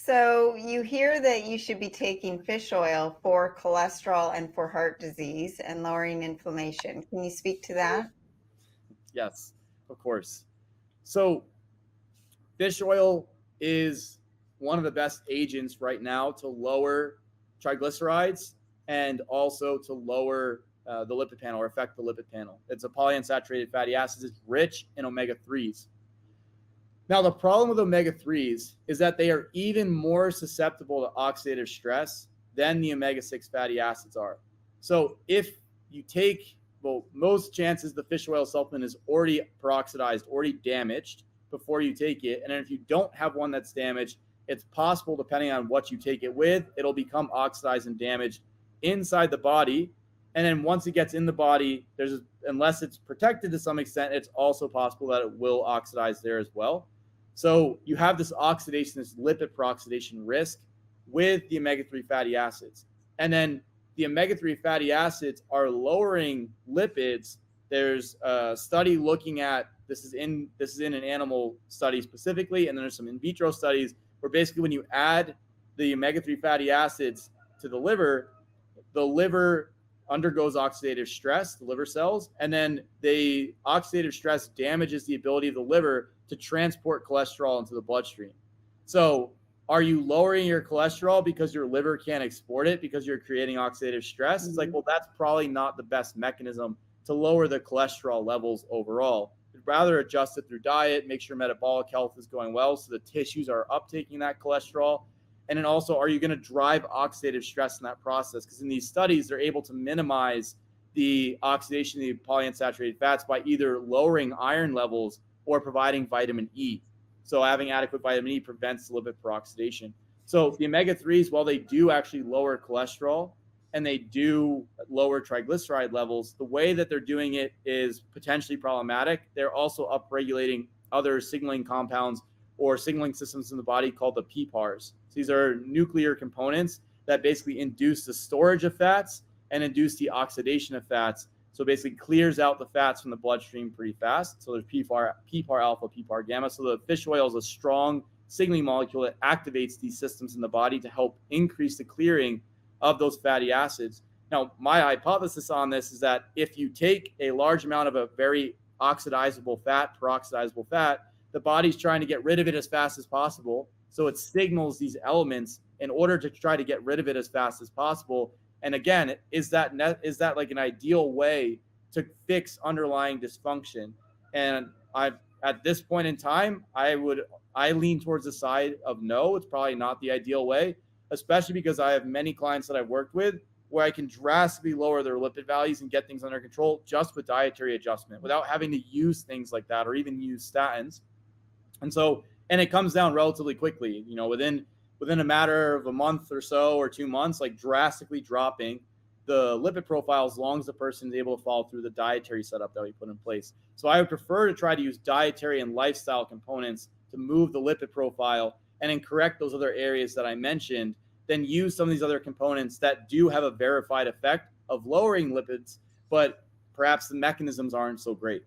So you hear that you should be taking fish oil for cholesterol and for heart disease and lowering inflammation. Can you speak to that? Yes, of course. So fish oil is one of the best agents right now to lower triglycerides and also to lower the lipid panel or affect the lipid panel. It's a polyunsaturated fatty acids. It's rich in omega-3s. Now, the problem with omega-3s is that they are even more susceptible to oxidative stress than the omega-6 fatty acids are. So if you take, well, most chances the fish oil supplement is already peroxidized, already damaged before you take it. And then if you don't have one that's damaged, it's possible, depending on what you take it with, it'll become oxidized and damaged inside the body. And then once it gets in the body, unless it's protected to some extent, it's also possible that it will oxidize there as well. So you have this oxidation, this lipid peroxidation risk with the omega-3 fatty acids. And then the omega-3 fatty acids are lowering lipids. There's a study looking at, this is in an animal study specifically, and then there's some in vitro studies where basically when you add the omega-3 fatty acids to the liver undergoes oxidative stress, the liver cells, and then the oxidative stress damages the ability of the liver to transport cholesterol into the bloodstream. So are you lowering your cholesterol because your liver can't export it because you're creating oxidative stress? Mm-hmm. It's like, well, that's probably not the best mechanism to lower the cholesterol levels overall. You'd rather adjust it through diet, make sure metabolic health is going well so the tissues are uptaking that cholesterol. And then also, are you going to drive oxidative stress in that process? Because in these studies, they're able to minimize the oxidation of the polyunsaturated fats by either lowering iron levels or providing vitamin E. So having adequate vitamin E prevents lipid peroxidation. So the omega-3s, while they do actually lower cholesterol and they do lower triglyceride levels, the way that they're doing it is potentially problematic. They're also upregulating other signaling compounds or signaling systems in the body called the PPARs. So these are nuclear components that basically induce the storage of fats and induce the oxidation of fats. So it basically clears out the fats from the bloodstream pretty fast. So there's PPAR alpha, PPAR gamma. So the fish oil is a strong signaling molecule that activates these systems in the body to help increase the clearing of those fatty acids. Now, my hypothesis on this is that if you take a large amount of a very oxidizable fat, peroxidizable fat, the body's trying to get rid of it as fast as possible. So it signals these elements in order to try to get rid of it as fast as possible. And again, is that like an ideal way to fix underlying dysfunction? And at this point in time, I lean towards the side of no. It's probably not the ideal way, especially because I have many clients that I've worked with where I can drastically lower their lipid values and get things under control just with dietary adjustment without having to use things like that or even use statins. And it comes down relatively quickly, within a matter of a month or so or 2 months, like drastically dropping the lipid profile as long as the person is able to follow through the dietary setup that we put in place. So I would prefer to try to use dietary and lifestyle components to move the lipid profile and then correct those other areas that I mentioned, than use some of these other components that do have a verified effect of lowering lipids, but perhaps the mechanisms aren't so great.